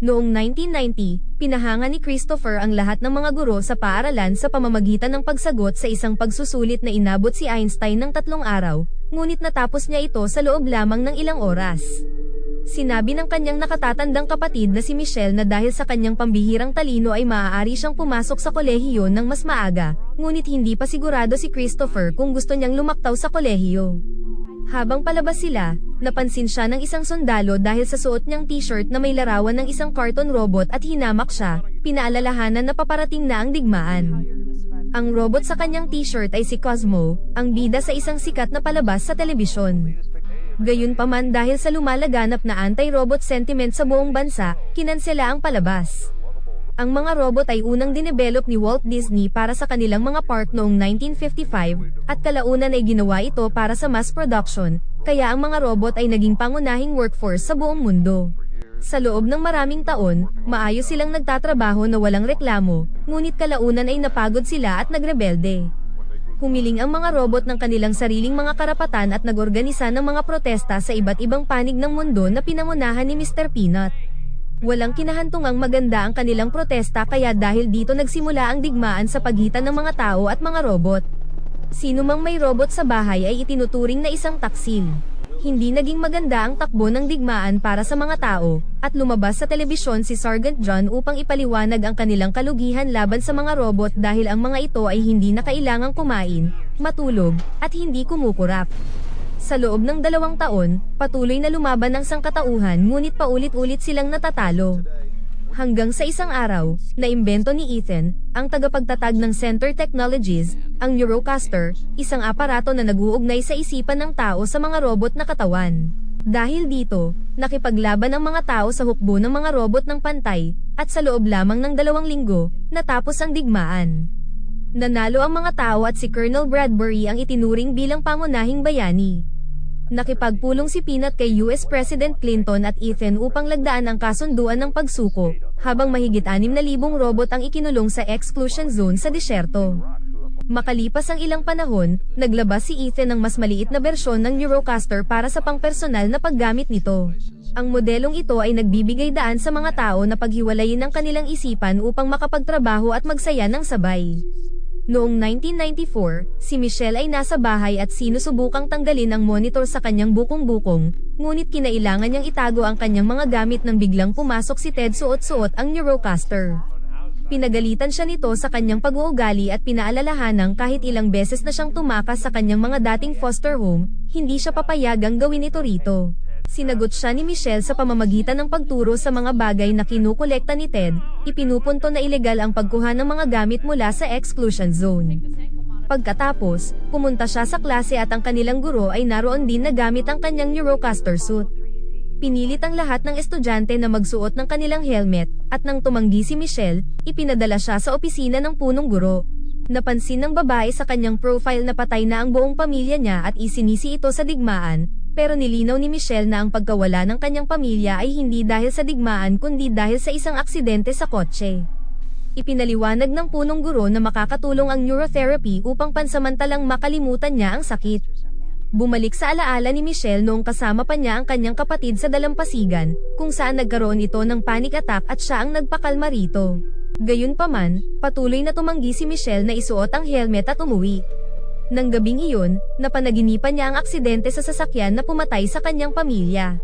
Noong 1990, pinahanga ni Christopher ang lahat ng mga guro sa paaralan sa pamamagitan ng pagsagot sa isang pagsusulit na inabot si Einstein ng 3 araw, ngunit natapos niya ito sa loob lamang ng ilang oras. Sinabi ng kanyang nakatatandang kapatid na si Michelle na dahil sa kanyang pambihirang talino ay maaari siyang pumasok sa kolehiyo ng mas maaga, ngunit hindi pa sigurado si Christopher kung gusto niyang lumaktaw sa kolehiyo. Habang palabas sila, napansin siya ng isang sundalo dahil sa suot niyang t-shirt na may larawan ng isang cartoon robot at hinamak siya, pinaalalahanan na paparating na ang digmaan. Ang robot sa kanyang t-shirt ay si Cosmo, ang bida sa isang sikat na palabas sa telebisyon. Gayunpaman dahil sa lumalaganap na anti-robot sentiment sa buong bansa, kinansela ang palabas. Ang mga robot ay unang dinevelop ni Walt Disney para sa kanilang mga park noong 1955, at kalaunan ay ginawa ito para sa mass production, kaya ang mga robot ay naging pangunahing workforce sa buong mundo. Sa loob ng maraming taon, maayos silang nagtatrabaho na walang reklamo, ngunit kalaunan ay napagod sila at nagrebelde. Humiling ang mga robot ng kanilang sariling mga karapatan at nag-organisa ng mga protesta sa iba't ibang panig ng mundo na pinangunahan ni Mr. Peanut. Walang kinahantungang maganda ang kanilang protesta kaya dahil dito nagsimula ang digmaan sa pagitan ng mga tao at mga robot. Sino mang may robot sa bahay ay itinuturing na isang taksil. Hindi naging maganda ang takbo ng digmaan para sa mga tao, at lumabas sa telebisyon si Sergeant John upang ipaliwanag ang kanilang kalugihan laban sa mga robot dahil ang mga ito ay hindi na kailangang kumain, matulog, at hindi kumukurap. Sa loob ng 2 taon, patuloy na lumaban ang sangkatauhan ngunit paulit-ulit silang natatalo. Hanggang sa isang araw, naimbento ni Ethan, ang tagapagtatag ng Center Technologies, ang Neurocaster, isang aparato na nag-uugnay sa isipan ng tao sa mga robot na katawan. Dahil dito, nakipaglaban ang mga tao sa hukbo ng mga robot ng pantay, at sa loob lamang ng 2 linggo, natapos ang digmaan. Nanalo ang mga tao at si Colonel Bradbury ang itinuring bilang pangunahing bayani. Nakipagpulong si Peanut kay US President Clinton at Ethan upang lagdaan ang kasunduan ng pagsuko, habang mahigit 6,000 robot ang ikinulong sa exclusion zone sa disyerto. Makalipas ang ilang panahon, naglabas si Ethan ng mas maliit na bersyon ng Neurocaster para sa pangpersonal na paggamit nito. Ang modelong ito ay nagbibigay daan sa mga tao na paghiwalayin ang kanilang isipan upang makapagtrabaho at magsaya ng sabay. Noong 1994, si Michelle ay nasa bahay at sinusubukang tanggalin ang monitor sa kanyang bukong-bukong, ngunit kinailangan niyang itago ang kanyang mga gamit nang biglang pumasok si Ted suot-suot ang Neurocaster. Pinagalitan siya nito sa kanyang pag-uugali at pinaalalahanang kahit ilang beses na siyang tumakas sa kanyang mga dating foster home, hindi siya papayagang gawin ito rito. Sinagot siya ni Michelle sa pamamagitan ng pagturo sa mga bagay na kinukolekta ni Ted, ipinupunto na ilegal ang pagkuha ng mga gamit mula sa exclusion zone. Pagkatapos, pumunta siya sa klase at ang kanilang guro ay naroon din na gamit ang kanyang Neurocaster suit. Pinilit ang lahat ng estudyante na magsuot ng kanilang helmet, at nang tumanggi si Michelle, ipinadala siya sa opisina ng punong guro. Napansin ng babae sa kanyang profile na patay na ang buong pamilya niya at isinisi ito sa digmaan, pero nilinaw ni Michelle na ang pagkawala ng kanyang pamilya ay hindi dahil sa digmaan kundi dahil sa isang aksidente sa kotse. Ipinaliwanag ng punong guro na makakatulong ang neurotherapy upang pansamantalang makalimutan niya ang sakit. Bumalik sa alaala ni Michelle noong kasama pa niya ang kanyang kapatid sa dalampasigan, kung saan nagkaroon ito ng panic attack at siya ang nagpakalma rito. Gayunpaman, patuloy na tumanggi si Michelle na isuot ang helmet at umuwi. Nang gabing iyon, napanaginipan niya ang aksidente sa sasakyan na pumatay sa kanyang pamilya.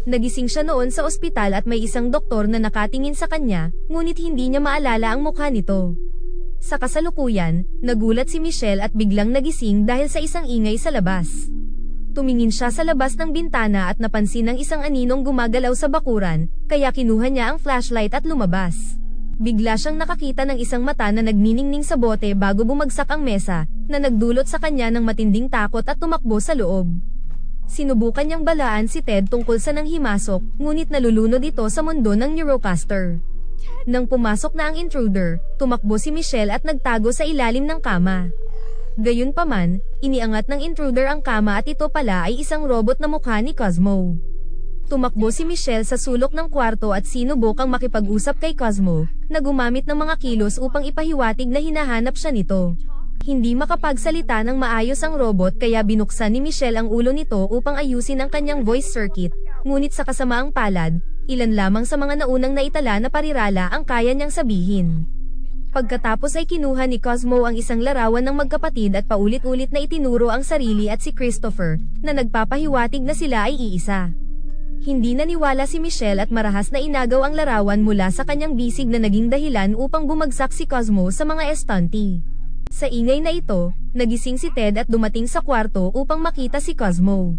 Nagising siya noon sa ospital at may isang doktor na nakatingin sa kanya, ngunit hindi niya maalala ang mukha nito. Sa kasalukuyan, nagulat si Michelle at biglang nagising dahil sa isang ingay sa labas. Tumingin siya sa labas ng bintana at napansin ng isang aninong gumagalaw sa bakuran, kaya kinuha niya ang flashlight at lumabas. Bigla siyang nakakita ng isang mata na nagniningning sa bote bago bumagsak ang mesa, na nagdulot sa kanya ng matinding takot at tumakbo sa loob. Sinubukan niyang balaan si Ted tungkol sa nang himasok, ngunit nalulunod ito sa mundo ng Neurocaster. Nang pumasok na ang intruder, tumakbo si Michelle at nagtago sa ilalim ng kama. Gayunpaman, iniangat ng intruder ang kama at ito pala ay isang robot na mukha ni Cosmo. Tumakbo si Michelle sa sulok ng kwarto at sinubukang makipag-usap kay Cosmo, na gumamit ng mga kilos upang ipahiwatig na hinahanap siya nito. Hindi makapagsalita ng maayos ang robot kaya binuksan ni Michelle ang ulo nito upang ayusin ang kanyang voice circuit, ngunit sa kasamaang palad, ilan lamang sa mga naunang naitala na parirala ang kaya niyang sabihin. Pagkatapos ay kinuha ni Cosmo ang isang larawan ng magkapatid at paulit-ulit na itinuro ang sarili at si Christopher, na nagpapahiwatig na sila ay iisa. Hindi naniwala si Michelle at marahas na inagaw ang larawan mula sa kanyang bisig na naging dahilan upang bumagsak si Cosmo sa mga estanti. Sa ingay na ito, nagising si Ted at dumating sa kwarto upang makita si Cosmo.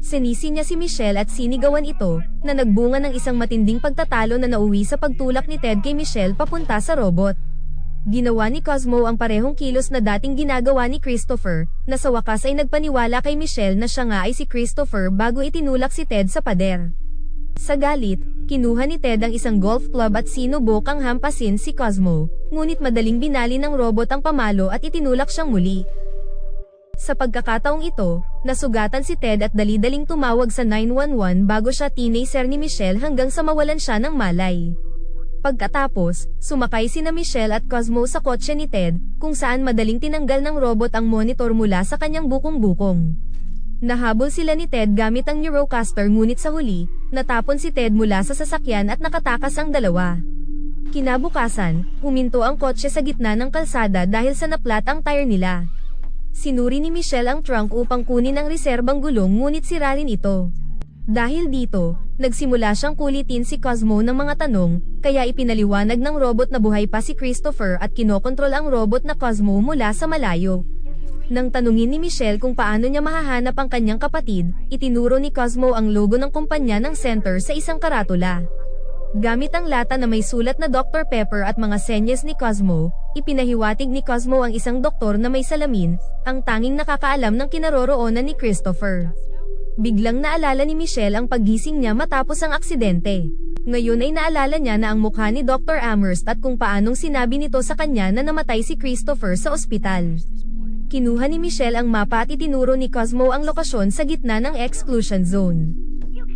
Sinisi niya si Michelle at sinigawan ito, na nagbunga ng isang matinding pagtatalo na nauwi sa pagtulak ni Ted kay Michelle papunta sa robot. Ginawa ni Cosmo ang parehong kilos na dating ginagawa ni Christopher, na sa wakas ay nagpaniwala kay Michelle na siya nga ay si Christopher bago itinulak si Ted sa pader. Sa galit, kinuha ni Ted ang isang golf club at sinubok ang hampasin si Cosmo, ngunit madaling binali ng robot ang pamalo at itinulak siyang muli. Sa pagkakataong ito, nasugatan si Ted at dali-daling tumawag sa 911 bago siya tinaser ni Michelle hanggang sa mawalan siya ng malay. Pagkatapos, sumakay sina Michelle at Cosmo sa kotse ni Ted, kung saan madaling tinanggal ng robot ang monitor mula sa kanyang bukong-bukong. Nahabol sila ni Ted gamit ang Neurocaster ngunit sa huli, natapon si Ted mula sa sasakyan at nakatakas ang dalawa. Kinabukasan, huminto ang kotse sa gitna ng kalsada dahil sa naplat ang tire nila. Sinuri ni Michelle ang trunk upang kunin ang reserbang gulong ngunit sira rin ito. Dahil dito, nagsimula siyang kulitin si Cosmo ng mga tanong, kaya ipinaliwanag ng robot na buhay pa si Christopher at kinokontrol ang robot na Cosmo mula sa malayo. Nang tanungin ni Michelle kung paano niya mahahanap ang kanyang kapatid, itinuro ni Cosmo ang logo ng kumpanya ng center sa isang karatula. Gamit ang lata na may sulat na Dr. Pepper at mga senyas ni Cosmo, ipinahiwatig ni Cosmo ang isang doktor na may salamin, ang tanging nakakaalam ng kinaroroonan ni Christopher. Biglang naalala ni Michelle ang paggising niya matapos ang aksidente. Ngayon ay naalala niya na ang mukha ni Dr. Amherst at kung paanong sinabi nito sa kanya na namatay si Christopher sa ospital. Kinuha ni Michelle ang mapa at itinuro ni Cosmo ang lokasyon sa gitna ng exclusion zone.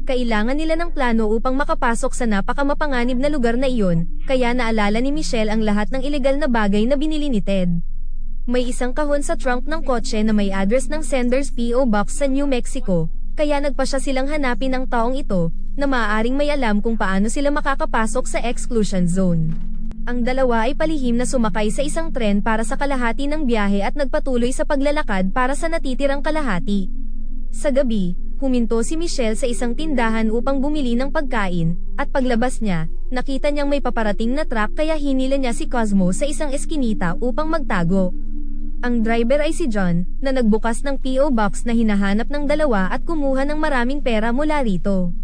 Kailangan nila ng plano upang makapasok sa napakamapanganib na lugar na iyon, kaya naalala ni Michelle ang lahat ng ilegal na bagay na binili ni Ted. May isang kahon sa trunk ng kotse na may address ng sender's P.O. Box sa New Mexico, kaya nagpa siya silang hanapin ang taong ito, na maaaring may alam kung paano sila makakapasok sa exclusion zone. Ang dalawa ay palihim na sumakay sa isang tren para sa kalahati ng biyahe at nagpatuloy sa paglalakad para sa natitirang kalahati. Sa gabi, huminto si Michelle sa isang tindahan upang bumili ng pagkain, at paglabas niya, nakita niyang may paparating na truck kaya hinila niya si Cosmo sa isang eskinita upang magtago. Ang driver ay si John, na nagbukas ng P.O. Box na hinahanap ng dalawa at kumuha ng maraming pera mula rito.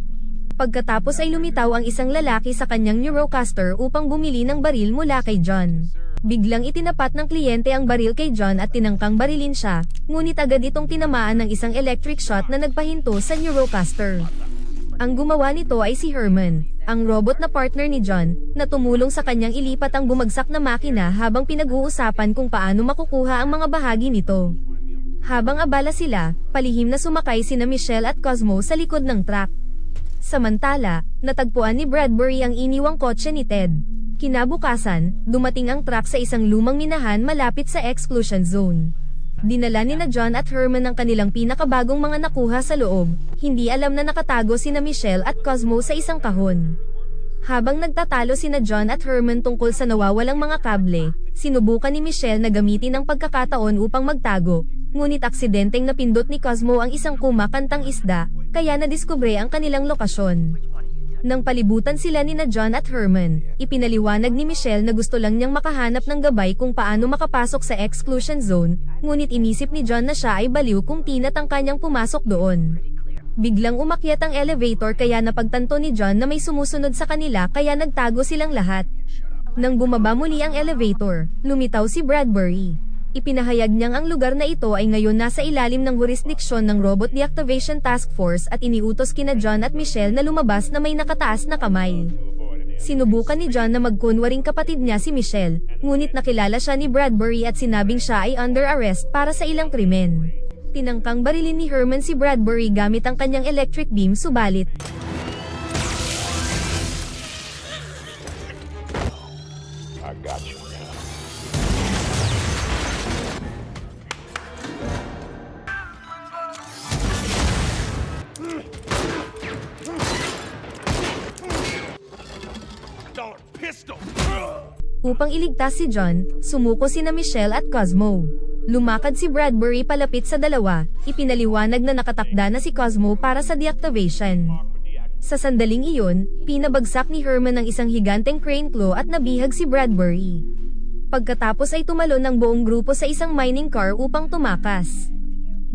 Pagkatapos ay lumitaw ang isang lalaki sa kanyang Neurocaster upang bumili ng baril mula kay John. Biglang itinapat ng kliyente ang baril kay John at tinangkang barilin siya, ngunit agad itong tinamaan ng isang electric shot na nagpahinto sa Neurocaster. Ang gumawa nito ay si Herman, ang robot na partner ni John, na tumulong sa kanyang ilipat ang bumagsak na makina habang pinag-uusapan kung paano makukuha ang mga bahagi nito. Habang abala sila, palihim na sumakay sina Michelle at Cosmo sa likod ng truck. Samantala, natagpuan ni Bradbury ang iniwang kotse ni Ted. Kinabukasan, dumating ang truck sa isang lumang minahan malapit sa exclusion zone. Dinala ni na John at Herman ang kanilang pinakabagong mga nakuha sa loob, hindi alam na nakatago sina Michelle at Cosmo sa isang kahon. Habang nagtatalo sina John at Herman tungkol sa nawawalang mga kable, sinubukan ni Michelle na gamitin ang pagkakataon upang magtago, ngunit aksidenteng napindot ni Cosmo ang isang kumakantang isda, kaya nadiskubre ang kanilang lokasyon. Nang palibutan sila ni na John at Herman, ipinaliwanag ni Michelle na gusto lang niyang makahanap ng gabay kung paano makapasok sa exclusion zone, ngunit inisip ni John na siya ay baliw kung tinatangka niyang pumasok doon. Biglang umakyat ang elevator kaya napagtanto ni John na may sumusunod sa kanila kaya nagtago silang lahat. Nang bumaba muli ang elevator, lumitaw si Bradbury. Ipinahayag niyang ang lugar na ito ay ngayon nasa ilalim ng jurisdiksyon ng Robot Deactivation Task Force at iniutos kina John at Michelle na lumabas na may nakataas na kamay. Sinubukan ni John na magkunwaring kapatid niya si Michelle, ngunit nakilala siya ni Bradbury at sinabing siya ay under arrest para sa ilang krimen. Tinangkang barilin ni Herman si Bradbury gamit ang kanyang electric beam subalit I got you now. Upang iligtas si John, sumuko sina Michelle at Cosmo. Lumakad si Bradbury palapit sa dalawa, ipinaliwanag na nakatakda na si Cosmo para sa deactivation. Sa sandaling iyon, pinabagsak ni Herman ang isang higanteng crane claw at nabihag si Bradbury. Pagkatapos ay tumalon ng buong grupo sa isang mining car upang tumakas.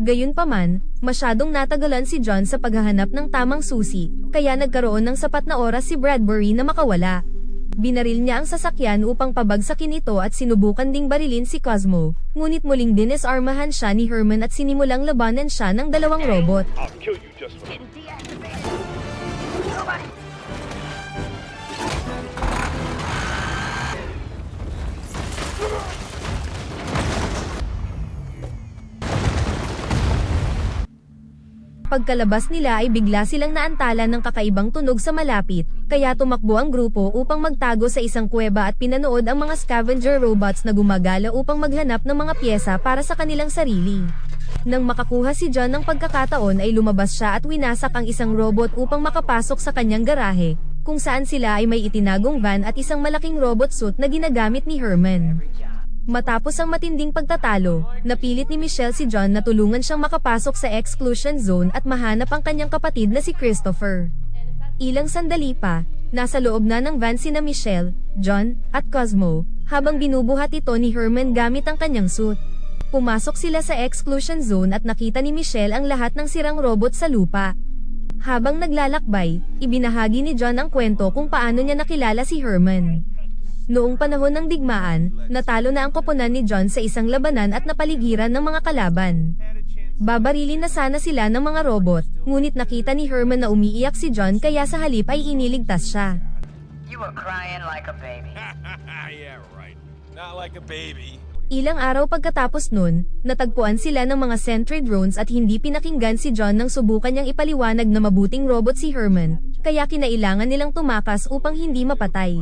Gayunpaman, masyadong natagalan si John sa paghahanap ng tamang susi, kaya nagkaroon ng sapat na oras si Bradbury na makawala. Binaril niya ang sasakyan upang pabagsakin ito at sinubukan ding barilin si Cosmo, ngunit muling dinesarmahan siya ni Herman at sinimulang labanan siya ng dalawang robot. I'll kill you just for you. Pagkalabas nila ay bigla silang naantala ng kakaibang tunog sa malapit, kaya tumakbo ang grupo upang magtago sa isang kuweba at pinanood ang mga scavenger robots na gumagala upang maghanap ng mga pyesa para sa kanilang sarili. Nang makakuha si John ng pagkakataon ay lumabas siya at winasak ang isang robot upang makapasok sa kanyang garahe, kung saan sila ay may itinagong van at isang malaking robot suit na ginagamit ni Herman. Matapos ang matinding pagtatalo, napilit ni Michelle si John na tulungan siyang makapasok sa exclusion zone at mahanap ang kanyang kapatid na si Christopher. Ilang sandali pa, nasa loob na ng van sina Michelle, John, at Cosmo, habang binubuhat ito ni Herman gamit ang kanyang suit. Pumasok sila sa exclusion zone at nakita ni Michelle ang lahat ng sirang robot sa lupa. Habang naglalakbay, ibinahagi ni John ang kwento kung paano niya nakilala si Herman. Noong panahon ng digmaan, natalo na ang koponan ni John sa isang labanan at napaligiran ng mga kalaban. Babarilin na sana sila ng mga robot, ngunit nakita ni Herman na umiiyak si John kaya sa halip ay iniligtas siya. You were crying like a baby. Yeah, right. Not like a baby. Ilang araw pagkatapos nun, natagpuan sila ng mga sentry drones at hindi pinakinggan si John nang subukan niyang ipaliwanag na mabuting robot si Herman, kaya kinailangan nilang tumakas upang hindi mapatay.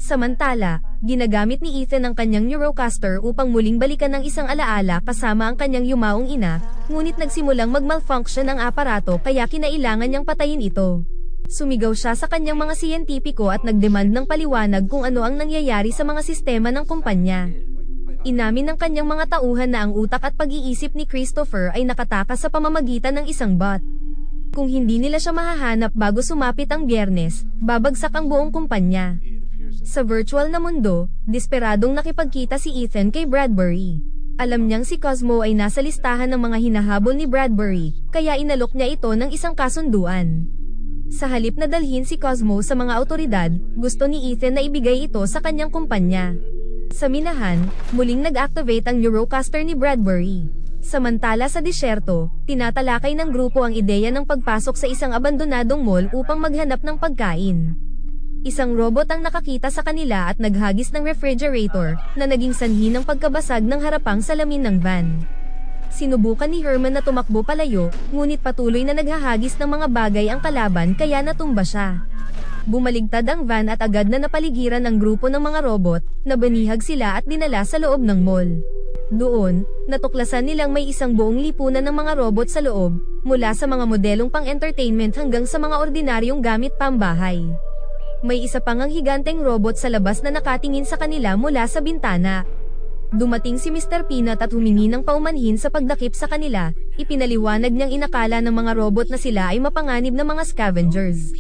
Samantala, ginagamit ni Ethan ang kanyang Neurocaster upang muling balikan ng isang alaala kasama ang kanyang yumaong ina, ngunit nagsimulang mag-malfunction ang aparato kaya kinailangan niyang patayin ito. Sumigaw siya sa kanyang mga siyentipiko at nagdemand ng paliwanag kung ano ang nangyayari sa mga sistema ng kumpanya. Inamin ng kanyang mga tauhan na ang utak at pag-iisip ni Christopher ay nakatakas sa pamamagitan ng isang bot. Kung hindi nila siya mahahanap bago sumapit ang Biyernes, babagsak ang buong kumpanya. Sa virtual na mundo, desperadong nakipagkita si Ethan kay Bradbury. Alam niyang si Cosmo ay nasa listahan ng mga hinahabol ni Bradbury, kaya inalok niya ito ng isang kasunduan. Sa halip na dalhin si Cosmo sa mga awtoridad, gusto ni Ethan na ibigay ito sa kanyang kumpanya. Sa minahan, muling nag-activate ang Neurocaster ni Bradbury. Samantala sa disyerto, tinatalakay ng grupo ang ideya ng pagpasok sa isang abandonadong mall upang maghanap ng pagkain. Isang robot ang nakakita sa kanila at naghagis ng refrigerator, na naging sanhi ng pagkabasag ng harapang salamin ng van. Sinubukan ni Herman na tumakbo palayo, ngunit patuloy na naghahagis ng mga bagay ang kalaban kaya natumba siya. Bumaligtad ang van at agad na napaligiran ang grupo ng mga robot, na banihag sila at dinala sa loob ng mall. Doon, natuklasan nilang may isang buong lipunan ng mga robot sa loob, mula sa mga modelong pang-entertainment hanggang sa mga ordinaryong gamit pambahay. May isa pang ang higanteng robot sa labas na nakatingin sa kanila mula sa bintana. Dumating si Mr. Peanut at humingi ng paumanhin sa pagdakip sa kanila, ipinaliwanag niyang inakala ng mga robot na sila ay mapanganib na mga scavengers.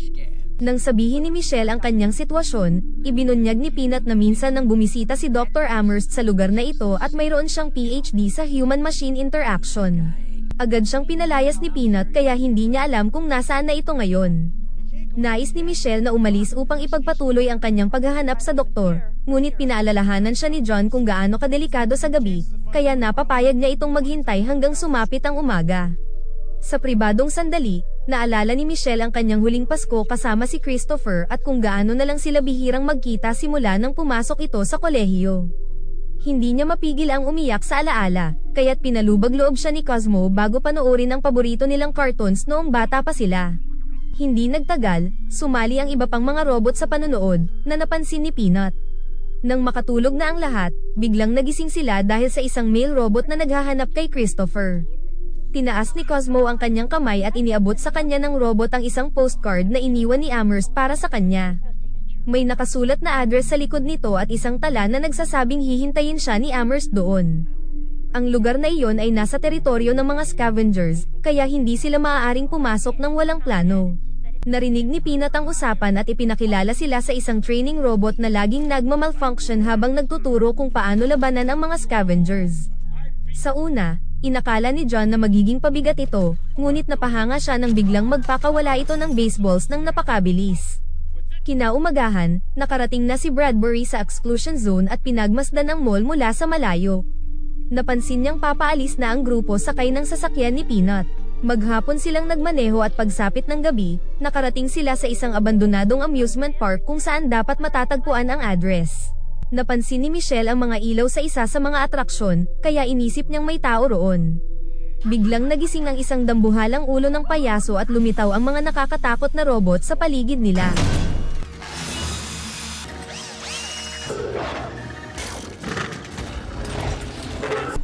Nang sabihin ni Michelle ang kanyang sitwasyon, ibinunyag ni Peanut na minsan nang bumisita si Dr. Amherst sa lugar na ito at mayroon siyang PhD sa human-machine interaction. Agad siyang pinalayas ni Peanut kaya hindi niya alam kung nasaan na ito ngayon. Nais ni Michelle na umalis upang ipagpatuloy ang kanyang paghahanap sa doktor, ngunit pinaalalahanan siya ni John kung gaano kadelikado sa gabi, kaya napapayag niya itong maghintay hanggang sumapit ang umaga. Sa pribadong sandali, naalala ni Michelle ang kanyang huling Pasko kasama si Christopher at kung gaano na lang sila bihirang magkita simula nang pumasok ito sa kolehiyo. Hindi niya mapigil ang umiyak sa alaala, kaya't pinalubag loob siya ni Cosmo bago panoorin ang paborito nilang cartoons noong bata pa sila. Hindi nagtagal, sumali ang iba pang mga robot sa panonood, na napansin ni Peanut. Nang makatulog na ang lahat, biglang nagising sila dahil sa isang male robot na naghahanap kay Christopher. Tinaas ni Cosmo ang kanyang kamay at iniabot sa kanya ng robot ang isang postcard na iniwan ni Amherst para sa kanya. May nakasulat na address sa likod nito at isang tala na nagsasabing hihintayin siya ni Amherst doon. Ang lugar na iyon ay nasa teritoryo ng mga scavengers, kaya hindi sila maaaring pumasok ng walang plano. Narinig ni Peanut ang usapan at ipinakilala sila sa isang training robot na laging nagmamalfunction habang nagtuturo kung paano labanan ang mga scavengers. Sa una, inakala ni John na magiging pabigat ito, ngunit napahanga siya nang biglang magpakawala ito ng baseballs ng napakabilis. Kinaumagahan, nakarating na si Bradbury sa exclusion zone at pinagmasdan ang mall mula sa malayo. Napansin niyang papaalis na ang grupo sakay ng sasakyan ni Peanut. Maghapon silang nagmaneho at pagsapit ng gabi, nakarating sila sa isang abandonadong amusement park kung saan dapat matatagpuan ang address. Napansin ni Michelle ang mga ilaw sa isa sa mga atraksyon, kaya inisip niyang may tao roon. Biglang nagising ang isang dambuhalang ulo ng payaso at lumitaw ang mga nakakatakot na robot sa paligid nila.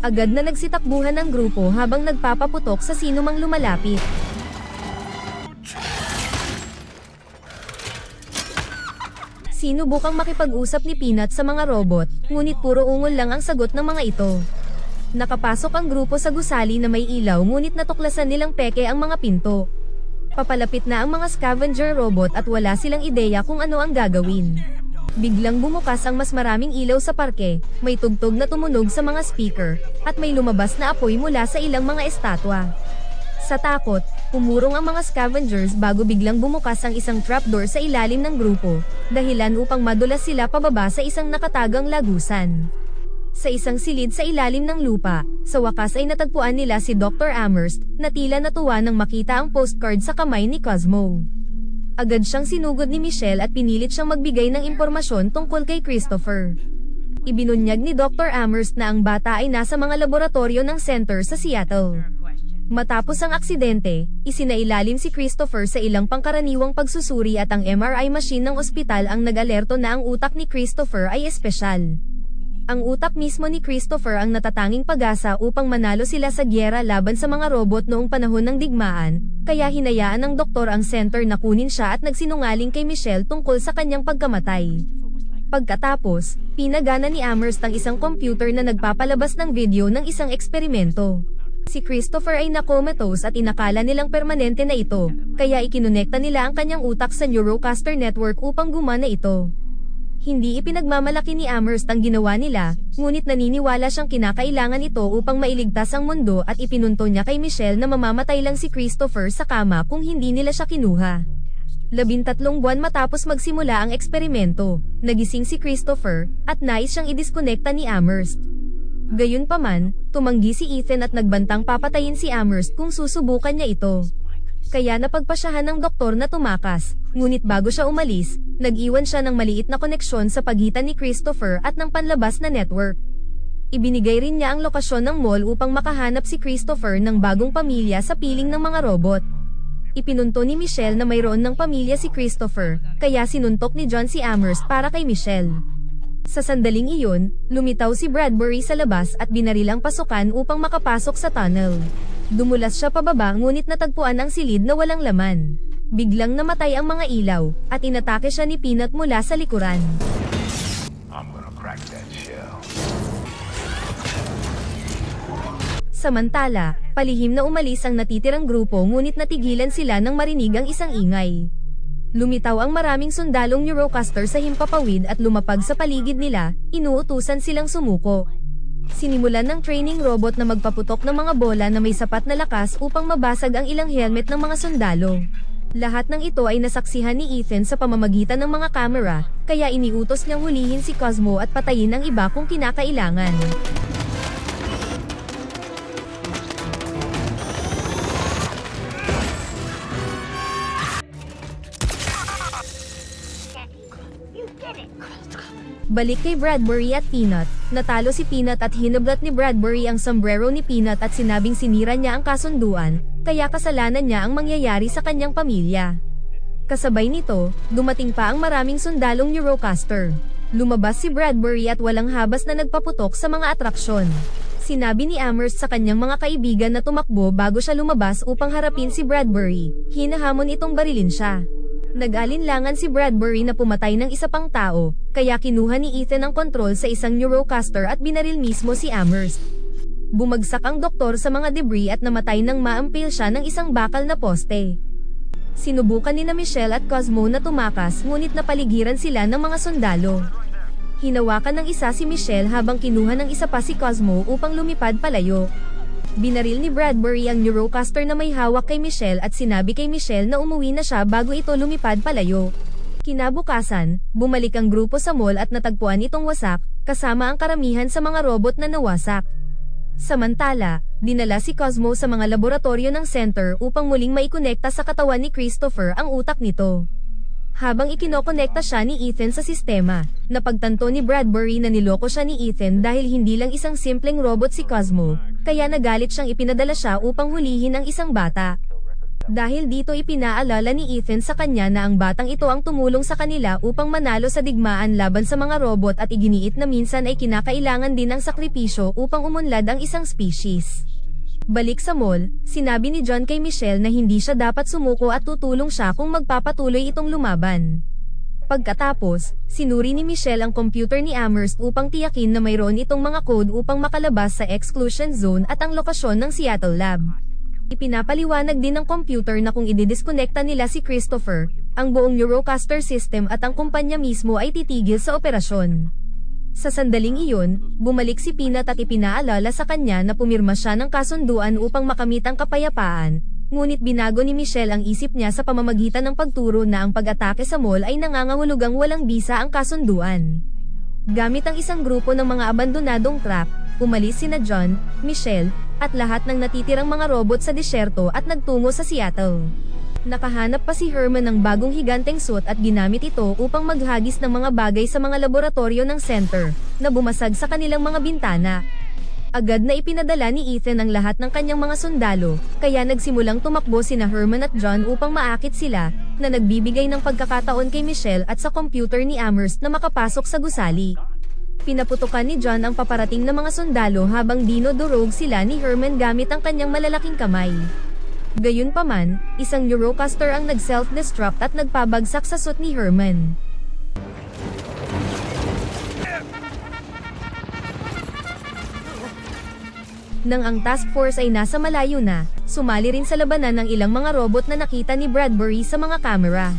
Agad na nagsitakbuhan ang grupo habang nagpapaputok sa sinumang lumalapit. Sinubukang makipag-usap ni Peanut sa mga robot, ngunit puro ungol lang ang sagot ng mga ito. Nakapasok ang grupo sa gusali na may ilaw ngunit natuklasan nilang peke ang mga pinto. Papalapit na ang mga scavenger robot at wala silang ideya kung ano ang gagawin. Biglang bumukas ang mas maraming ilaw sa parke, may tugtog na tumunog sa mga speaker, at may lumabas na apoy mula sa ilang mga estatwa. Sa takot, pumurong ang mga scavengers bago biglang bumukas ang isang trapdoor sa ilalim ng grupo, dahilan upang madulas sila pababa sa isang nakatagang lagusan. Sa isang silid sa ilalim ng lupa, sa wakas ay natagpuan nila si Dr. Amherst, na tila natuwa nang makita ang postcard sa kamay ni Cosmo. Agad siyang sinugod ni Michelle at pinilit siyang magbigay ng impormasyon tungkol kay Christopher. Ibinunyag ni Dr. Amherst na ang bata ay nasa mga laboratorio ng center sa Seattle. Matapos ang aksidente, isinailalim si Christopher sa ilang pangkaraniwang pagsusuri at ang MRI machine ng ospital ang nag-alerto na ang utak ni Christopher ay espesyal. Ang utak mismo ni Christopher ang natatanging pag-asa upang manalo sila sa gyera laban sa mga robot noong panahon ng digmaan, kaya hinayaan ng doktor ang center na kunin siya at nagsinungaling kay Michelle tungkol sa kanyang pagkamatay. Pagkatapos, pinagana ni Amherst ang isang computer na nagpapalabas ng video ng isang eksperimento. Si Christopher ay na-comatose at inakala nilang permanente na ito, kaya ikinonekta nila ang kanyang utak sa Neurocaster network upang gumana ito. Hindi ipinagmamalaki ni Amherst ang ginawa nila, ngunit naniniwala siyang kinakailangan ito upang mailigtas ang mundo at ipinunto niya kay Michelle na mamamatay lang si Christopher sa kama kung hindi nila siya kinuha. 13 buwan matapos magsimula ang eksperimento, nagising si Christopher, at nais siyang idiskonekta ni Amherst. Gayunpaman, tumanggi si Ethan at nagbantang papatayin si Amherst kung susubukan niya ito. Kaya napagpasyahan ng doktor na tumakas, ngunit bago siya umalis, nag-iwan siya ng maliit na koneksyon sa pagitan ni Christopher at ng panlabas na network. Ibinigay rin niya ang lokasyon ng mall upang makahanap si Christopher ng bagong pamilya sa piling ng mga robot. Ipinunto ni Michelle na mayroon ng pamilya si Christopher, kaya sinuntok ni John si Amherst para kay Michelle. Sa sandaling iyon, lumitaw si Bradbury sa labas at binaril ang pasukan upang makapasok sa tunnel. Dumulas siya pababa ngunit natagpuan ang silid na walang laman. Biglang namatay ang mga ilaw, at inatake siya ni Peanut mula sa likuran. I'm gonna crack that shell. Samantala, palihim na umalis ang natitirang grupo ngunit natigilan sila nang marinig ang isang ingay. Lumitaw ang maraming sundalong Neurocaster sa himpapawid at lumapag sa paligid nila, inuutusan silang sumuko. Sinimulan ng training robot na magpaputok ng mga bola na may sapat na lakas upang mabasag ang ilang helmet ng mga sundalo. Lahat ng ito ay nasaksihan ni Ethan sa pamamagitan ng mga kamera, kaya iniutos niyang hulihin si Cosmo at patayin ang iba kung kinakailangan. Balik kay Bradbury at Peanut, natalo si Peanut at hinublat ni Bradbury ang sombrero ni Peanut at sinabing sinira niya ang kasunduan, kaya kasalanan niya ang mangyayari sa kanyang pamilya. Kasabay nito, dumating pa ang maraming sundalong Neurocaster. Lumabas si Bradbury at walang habas na nagpaputok sa mga atraksyon. Sinabi ni Amherst sa kanyang mga kaibigan na tumakbo bago siya lumabas upang harapin si Bradbury, hinahamon itong barilin siya. Nag-alinlangan si Bradbury na pumatay ng isa pang tao, kaya kinuha ni Ethan ang kontrol sa isang Neurocaster at binaril mismo si Amherst. Bumagsak ang doktor sa mga debris at namatay nang maampil siya ng isang bakal na poste. Sinubukan ni na Michelle at Cosmo na tumakas ngunit napaligiran sila ng mga sundalo. Hinawakan ng isa si Michelle habang kinuha ng isa pa si Cosmo upang lumipad palayo. Binaril ni Bradbury ang Neurocaster na may hawak kay Michelle at sinabi kay Michelle na umuwi na siya bago ito lumipad palayo. Kinabukasan, bumalik ang grupo sa mall at natagpuan itong wasak, kasama ang karamihan sa mga robot na nawasak. Samantala, dinala si Cosmo sa mga laboratorio ng center upang muling maikonekta sa katawan ni Christopher ang utak nito. Habang ikinokonekta siya ni Ethan sa sistema, napagtanto ni Bradbury na niloko siya ni Ethan dahil hindi lang isang simpleng robot si Cosmo, kaya nagalit siyang ipinadala siya upang hulihin ang isang bata. Dahil dito ipinaalala ni Ethan sa kanya na ang batang ito ang tumulong sa kanila upang manalo sa digmaan laban sa mga robot at iginiit na minsan ay kinakailangan din ng sakripisyo upang umunlad ang isang species. Balik sa mall, sinabi ni John kay Michelle na hindi siya dapat sumuko at tutulong siya kung magpapatuloy itong lumaban. Pagkatapos, sinuri ni Michelle ang computer ni Amherst upang tiyakin na mayroon itong mga code upang makalabas sa exclusion zone at ang lokasyon ng Seattle Lab. Ipinapaliwanag din ng computer na kung ididiskonekta nila si Christopher, ang buong Neurocaster system at ang kumpanya mismo ay titigil sa operasyon. Sa sandaling iyon, bumalik si Peanut at ipinaalala sa kanya na pumirma siya ng kasunduan upang makamit ang kapayapaan, ngunit binago ni Michelle ang isip niya sa pamamagitan ng pagturo na ang pag-atake sa mall ay nangangahulugang walang bisa ang kasunduan. Gamit ang isang grupo ng mga abandonadong truck, umalis sina John, Michelle, at lahat ng natitirang mga robot sa disyerto at nagtungo sa Seattle. Nakahanap pa si Herman ng bagong higanteng suit at ginamit ito upang maghagis ng mga bagay sa mga laboratorio ng center, na bumasag sa kanilang mga bintana. Agad na ipinadala ni Ethan ang lahat ng kanyang mga sundalo, kaya nagsimulang tumakbo sina Herman at John upang maakit sila, na nagbibigay ng pagkakataon kay Michelle at sa computer ni Amherst na makapasok sa gusali. Pinaputukan ni John ang paparating na mga sundalo habang dinodurog sila ni Herman gamit ang kanyang malalaking kamay. Gayunpaman, isang Neurocaster ang nag-self-destruct at nagpabagsak sa suit ni Herman. Nang ang task force ay nasa malayo na, sumali rin sa labanan ng ilang mga robot na nakita ni Bradbury sa mga kamera.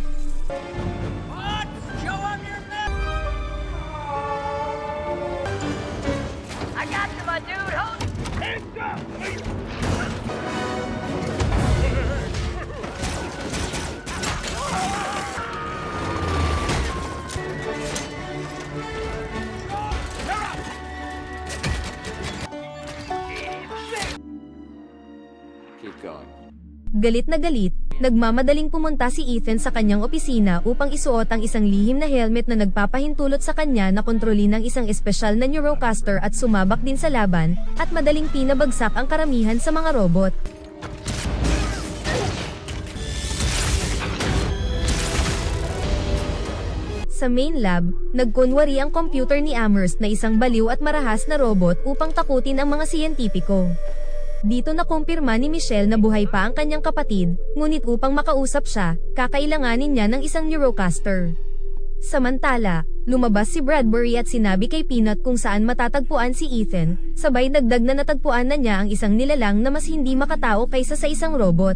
I got you, my dude. Hold. Hands up! Keep going. Galit na galit, nagmamadaling pumunta si Ethan sa kanyang opisina upang isuot ang isang lihim na helmet na nagpapahintulot sa kanya na kontrolin ng isang espesyal na Neurocaster at sumabak din sa laban, at madaling pinabagsak ang karamihan sa mga robot. Sa main lab, nagkunwari ang computer ni Amherst na isang baliw at marahas na robot upang takutin ang mga siyentipiko. Dito nakumpirma ni Michelle na buhay pa ang kanyang kapatid, ngunit upang makausap siya, kakailanganin niya ng isang Neurocaster. Samantala, lumabas si Bradbury at sinabi kay Peanut kung saan matatagpuan si Ethan, sabay dagdag na natagpuan na niya ang isang nilalang na mas hindi makatao kaysa sa isang robot.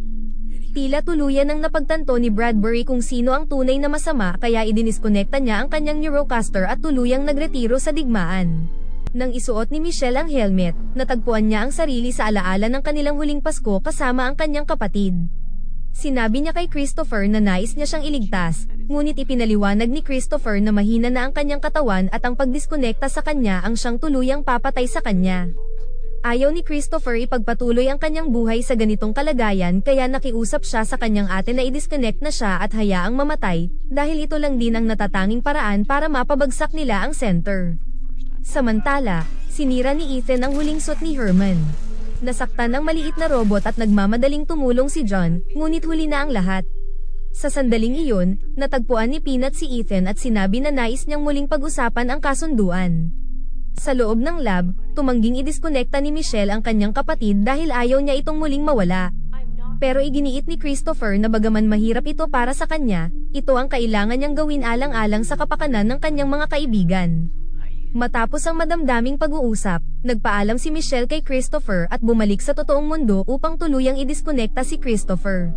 Tila tuluyan ang napagtanto ni Bradbury kung sino ang tunay na masama kaya idiniskonekta niya ang kanyang Neurocaster at tuluyang nagretiro sa digmaan. Nang isuot ni Michelle ang helmet, natagpuan niya ang sarili sa alaala ng kanilang huling Pasko kasama ang kanyang kapatid. Sinabi niya kay Christopher na nais niya siyang iligtas, ngunit ipinaliwanag ni Christopher na mahina na ang kanyang katawan at ang pagdiskonekta sa kanya ang siyang tuluyang papatay sa kanya. Ayaw ni Christopher ipagpatuloy ang kanyang buhay sa ganitong kalagayan kaya nakiusap siya sa kanyang ate na i-disconnect na siya at hayaang mamatay, dahil ito lang din ang natatanging paraan para mapabagsak nila ang center. Samantala, sinira ni Ethan ang huling suit ni Herman. Nasaktan ang maliit na robot at nagmamadaling tumulong si John, ngunit huli na ang lahat. Sa sandaling iyon, natagpuan ni Peanut si Ethan at sinabi na nais niyang muling pag-usapan ang kasunduan. Sa loob ng lab, tumangging idiskonekta ni Michelle ang kanyang kapatid dahil ayaw niya itong muling mawala. Pero iginiit ni Christopher na bagaman mahirap ito para sa kanya, ito ang kailangan niyang gawin alang-alang sa kapakanan ng kanyang mga kaibigan. Matapos ang madamdaming pag-uusap, nagpaalam si Michelle kay Christopher at bumalik sa totoong mundo upang tuluyang idiskonekta si Christopher.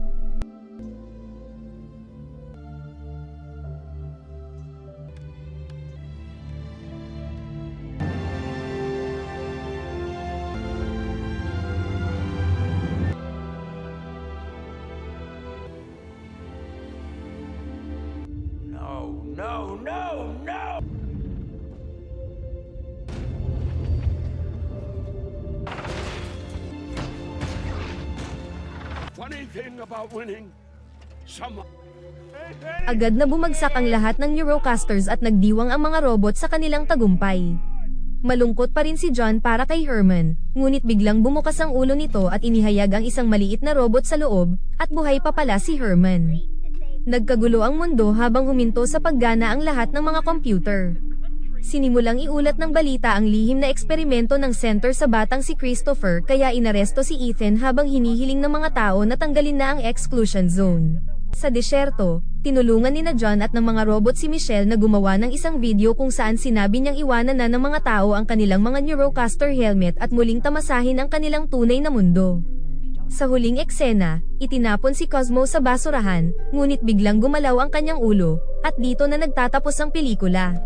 No, no, no, no! Funny thing about winning, some... Agad na bumagsak ang lahat ng Neurocasters at nagdiwang ang mga robot sa kanilang tagumpay. Malungkot pa rin si John para kay Herman, ngunit biglang bumukas ang ulo nito at inihayag ang isang maliit na robot sa loob, at buhay pa pala si Herman. Nagkagulo ang mundo habang huminto sa paggana ang lahat ng mga computer. Sinimulang iulat ng balita ang lihim na eksperimento ng center sa batang si Christopher kaya inaresto si Ethan habang hinihiling ng mga tao na tanggalin na ang exclusion zone. Sa disyerto, tinulungan ni na John at ng mga robot si Michelle na gumawa ng isang video kung saan sinabi niyang iwanan na ng mga tao ang kanilang mga Neurocaster helmet at muling tamasahin ang kanilang tunay na mundo. Sa huling eksena, itinapon si Cosmo sa basurahan, ngunit biglang gumalaw ang kanyang ulo, at dito na nagtatapos ang pelikula.